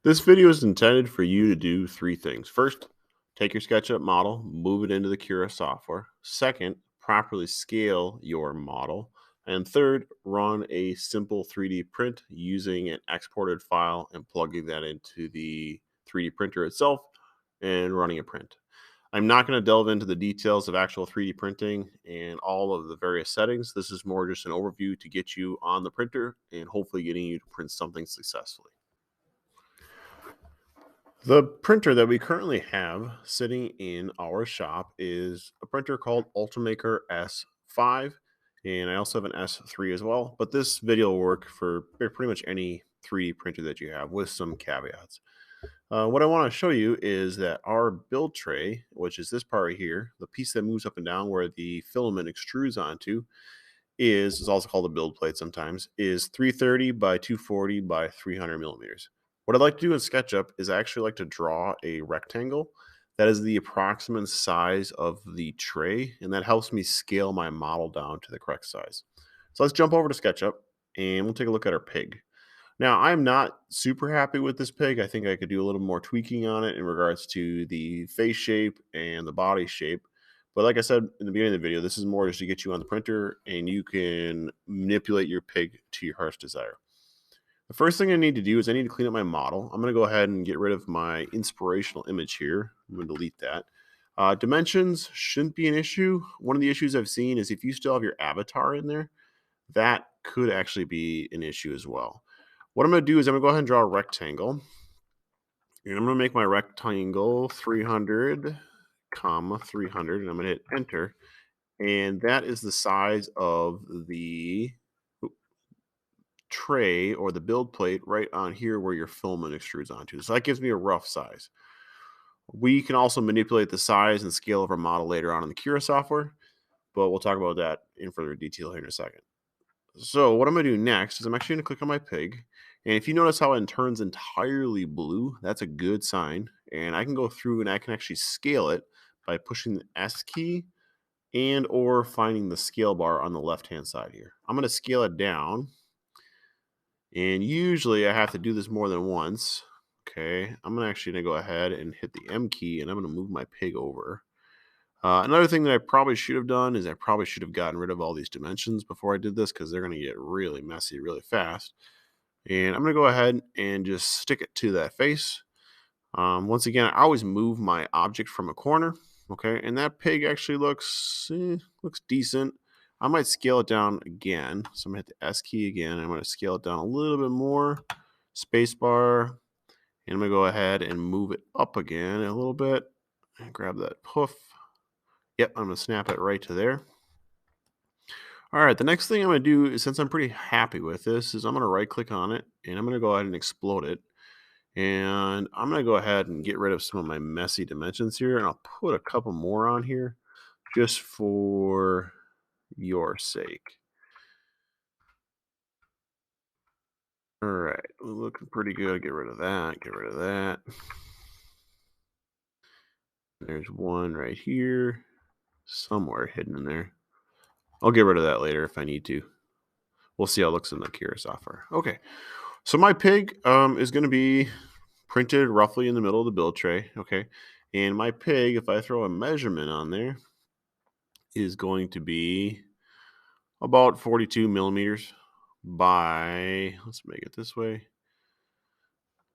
This video is intended for you to do three things. First, take your SketchUp model, move it into the Cura software. Second, properly scale your model. And third, run a simple 3D print using an exported file and plugging that into the 3D printer itself and running a print. I'm not going to delve into the details of actual 3D printing and all of the various settings. This is more just an overview to get you on the printer and hopefully getting you to print something successfully. The printer that we currently have sitting in our shop is a printer called Ultimaker S5, and I also have an S3 as well. But this video will work for pretty much any 3D printer that you have with some caveats. What I want to show you is that our build tray, which is this part right here, the piece that moves up and down where the filament extrudes onto, is also called a build plate sometimes, is 330 by 240 by 300 millimeters. What I'd like to do in SketchUp is I actually like to draw a rectangle that is the approximate size of the tray, and that helps me scale my model down to the correct size. So let's jump over to SketchUp and we'll take a look at our pig. Now, I'm not super happy with this pig. I think I could do a little more tweaking on it in regards to the face shape and the body shape. But like I said in the beginning of the video, this is more just to get you on the printer and you can manipulate your pig to your heart's desire. The first thing I need to do is I need to clean up my model. I'm going to go ahead and get rid of my inspirational image here. I'm going to delete that. Dimensions shouldn't be an issue. One of the issues I've seen is if you still have your avatar in there, that could actually be an issue as well. What I'm going to do is I'm going to go ahead and draw a rectangle. And I'm going to make my rectangle 300, comma 300, and I'm going to hit enter. And that is the size of the tray or the build plate right on here where your filament extrudes onto. So that gives me a rough size. We can also manipulate the size and scale of our model later on in the Cura software, but we'll talk about that in further detail here in a second. So what I'm going to do next is I'm actually going to click on my pig. And if you notice how it turns entirely blue, that's a good sign. And I can go through and I can actually scale it by pushing the S key and or finding the scale bar on the left-hand side here. I'm going to scale it down. And usually I have to do this more than once. Okay, I'm actually going to go ahead and hit the M key and I'm going to move my pig over. Another thing that I probably should have done is I probably should have gotten rid of all these dimensions before I did this because they're going to get really messy really fast. And I'm going to go ahead and just stick it to that face. Once again, I always move my object from a corner. Okay, and that pig actually looks decent. I might scale it down again. So I'm going to hit the S key again. I'm going to scale it down a little bit more. Spacebar. And I'm going to go ahead and move it up again a little bit. And grab that poof. Yep, I'm going to snap it right to there. All right, the next thing I'm going to do is, since I'm pretty happy with this, is I'm going to right click on it and I'm going to go ahead and explode it. And I'm going to go ahead and get rid of some of my messy dimensions here. And I'll put a couple more on here just for your sake. All right, looking pretty good. Get rid of that. Get rid of that. There's one right here, somewhere hidden in there. I'll get rid of that later if I need to. We'll see how it looks in the Cura software. Okay, so my pig is going to be printed roughly in the middle of the build tray. Okay, and my pig, if I throw a measurement on there, is going to be about 42 millimeters by, let's make it this way.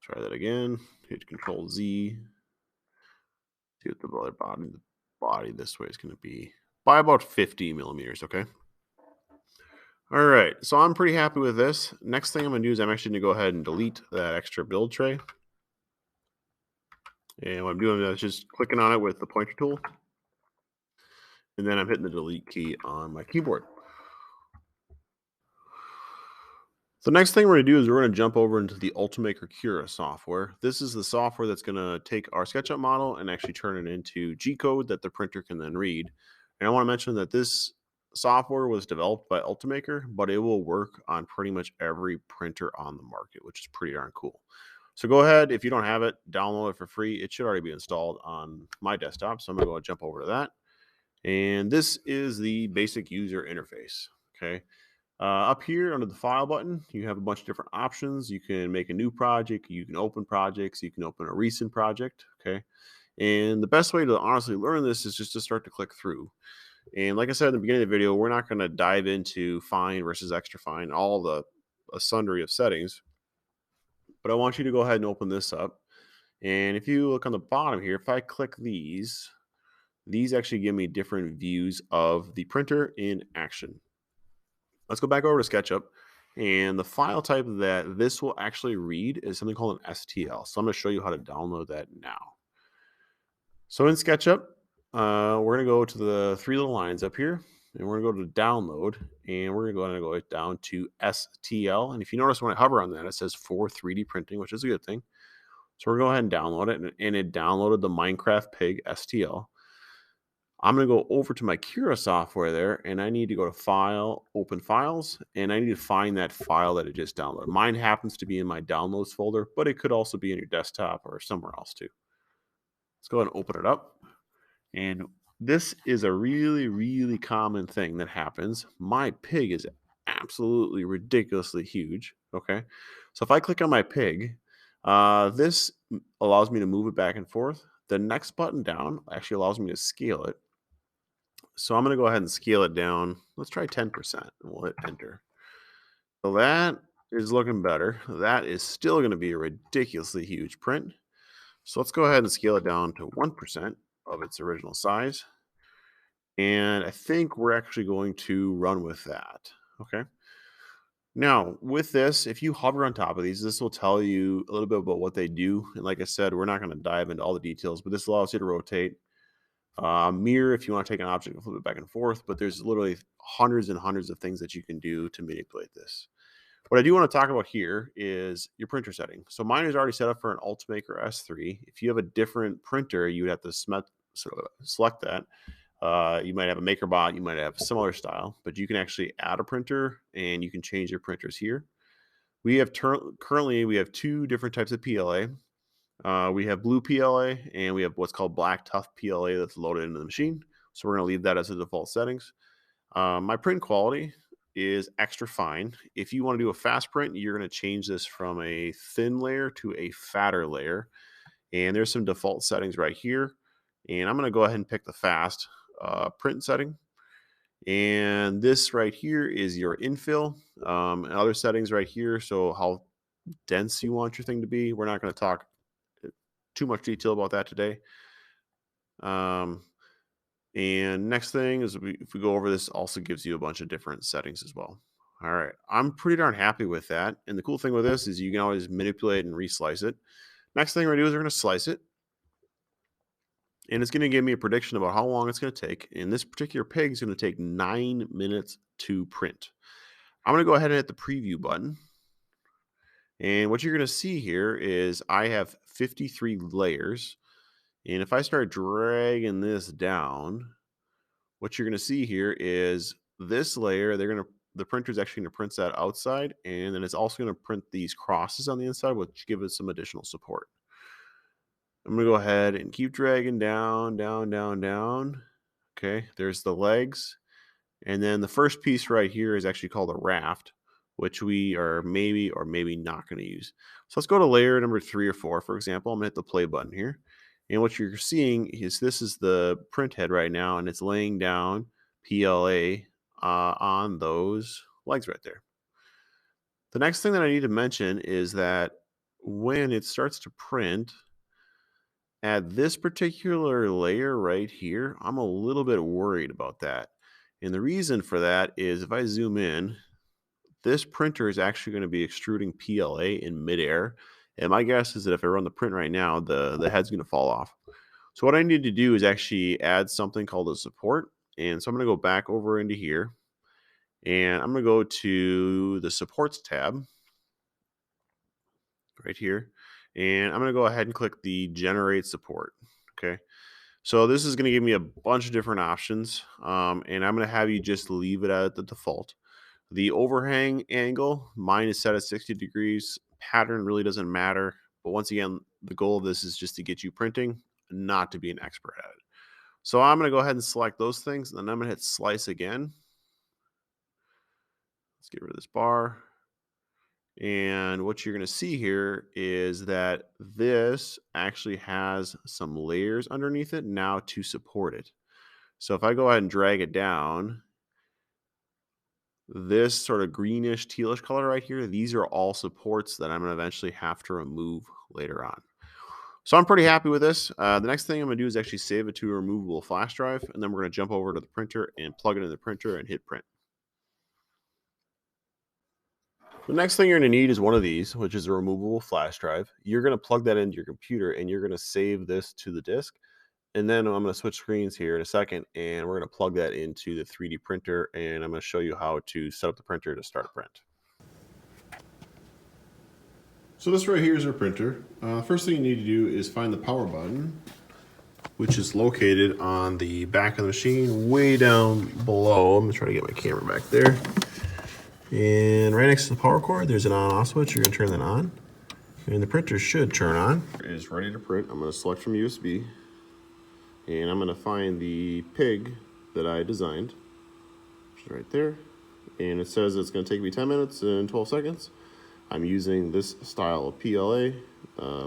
Try that again. Hit Control Z. See what the body this way is going to be by about 50 millimeters. Okay. All right, so I'm pretty happy with this. Next thing I'm going to do is I'm actually going to go ahead and delete that extra build tray. And what I'm doing is just clicking on it with the pointer tool. And then I'm hitting the delete key on my keyboard. The next thing we're going to do is we're going to jump over into the Ultimaker Cura software. This is the software that's going to take our SketchUp model and actually turn it into G-code that the printer can then read. And I want to mention that this software was developed by Ultimaker, but it will work on pretty much every printer on the market, which is pretty darn cool. So go ahead, if you don't have it, download it for free. It should already be installed on my desktop. So I'm going to go jump over to that. And this is the basic user interface. Okay. Up here under the file button, you have a bunch of different options. You can make a new project, you can open projects, you can open a recent project. Okay. And the best way to honestly learn this is just to start to click through. And like I said in the beginning of the video, we're not going to dive into fine versus extra fine, all the a sundry of settings, but I want you to go ahead and open this up. And if you look on the bottom here, if I click these actually give me different views of the printer in action. Let's go back over to SketchUp. And the file type that this will actually read is something called an STL. So I'm going to show you how to download that now. So in SketchUp, we're going to go to the three little lines up here, and we're going to go to download, and we're going to go down to STL. And if you notice when I hover on that, it says for 3D printing, which is a good thing. So we're going to go ahead and download it, and it downloaded the Minecraft Pig STL. I'm going to go over to my Cura software there, and I need to go to File, Open Files, and I need to find that file that it just downloaded. Mine happens to be in my Downloads folder, but it could also be in your desktop or somewhere else too. Let's go ahead and open it up. And this is a really, really common thing that happens. My pig is absolutely ridiculously huge. Okay. So if I click on my pig, this allows me to move it back and forth. The next button down actually allows me to scale it. So I'm going to go ahead and scale it down. Let's try 10% and we'll hit enter. So that is looking better. That is still going to be a ridiculously huge print. So let's go ahead and scale it down to 1% of its original size. And I think we're actually going to run with that. Okay. Now, with this, if you hover on top of these, this will tell you a little bit about what they do. And like I said, we're not going to dive into all the details, but this allows you to rotate. Mirror if you want to take an object and flip it back and forth, but there's literally hundreds and hundreds of things that you can do to manipulate this. What I do want to talk about here is your printer setting. So mine is already set up for an Ultimaker S3. If you have a different printer, you would have to select that. You might have a MakerBot, you might have a similar style, but you can actually add a printer and you can change your printers here. We have currently we have two different types of PLA. We have blue PLA and we have what's called black tough PLA that's loaded into the machine. So we're going to leave that as the default settings. My print quality is extra fine. If you want to do a fast print, you're going to change this from a thin layer to a fatter layer. And there's some default settings right here. And I'm going to go ahead and pick the fast print setting. And this right here is your infill and other settings right here. So how dense you want your thing to be. We're not going to talk too much detail about that today. And next thing is if we go over this, also gives you a bunch of different settings as well. All right, I'm pretty darn happy with that. And the cool thing with this is you can always manipulate and reslice it. Next thing we're gonna do is we're gonna slice it. And it's gonna give me a prediction about how long it's gonna take. And this particular pig is gonna take 9 minutes to print. I'm gonna go ahead and hit the preview button. And what you're gonna see here is I have 53 layers. And if I start dragging this down, what you're going to see here is this layer, the printer is actually going to print that outside, and then it's also going to print these crosses on the inside, which give us some additional support. I'm going to go ahead and keep dragging down, down, down, down. Okay, there's the legs. And then the first piece right here is actually called a raft, which we are maybe or maybe not going to use. So let's go to layer number 3 or 4, for example. I'm going to hit the play button here. And what you're seeing is this is the print head right now, and it's laying down PLA on those legs right there. The next thing that I need to mention is that when it starts to print, at this particular layer right here, I'm a little bit worried about that. And the reason for that is if I zoom in, this printer is actually going to be extruding PLA in midair. And my guess is that if I run the print right now, the head's going to fall off. So what I need to do is actually add something called a support. And so I'm going to go back over into here. And I'm going to go to the supports tab right here. And I'm going to go ahead and click the generate support. Okay. So this is going to give me a bunch of different options. And I'm going to have you just leave it at the default. The overhang angle, mine is set at 60 degrees. Pattern really doesn't matter. But once again, the goal of this is just to get you printing, not to be an expert at it. So I'm going to go ahead and select those things. And then I'm going to hit slice again. Let's get rid of this bar. And what you're going to see here is that this actually has some layers underneath it now to support it. So if I go ahead and drag it down, this sort of greenish tealish color right here, these are all supports that I'm going to eventually have to remove later on. So I'm pretty happy with this. The next thing I'm going to do is actually save it to a removable flash drive, and then we're going to jump over to the printer and plug it in the printer and hit print. The next thing you're going to need is one of these, which is a removable flash drive. You're going to plug that into your computer, and you're going to save this to the disk. And then I'm going to switch screens here in a second, and we're going to plug that into the 3D printer, and I'm going to show you how to set up the printer to start a print. So this right here is our printer. First thing you need to do is find the power button, which is located on the back of the machine, way down below. I'm going to try to get my camera back there. And right next to the power cord, there's an on-off switch. You're going to turn that on, and the printer should turn on. It is ready to print. I'm going to select from USB, and I'm going to find the pig that I designed, which is right there. And it says it's going to take me 10 minutes and 12 seconds. I'm using this style of PLA.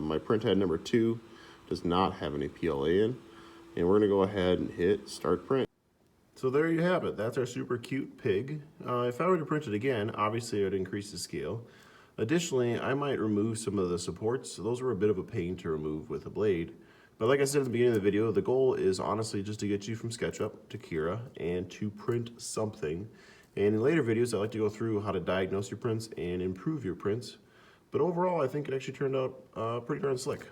My print head number 2 does not have any PLA in. And we're going to go ahead and hit start print. So there you have it. That's our super cute pig. If I were to print it again, obviously I would increase the scale. Additionally, I might remove some of the supports. Those were a bit of a pain to remove with a blade. But like I said at the beginning of the video, the goal is honestly just to get you from SketchUp to Cura and to print something. And in later videos, I like to go through how to diagnose your prints and improve your prints. But overall, I think it actually turned out pretty darn slick.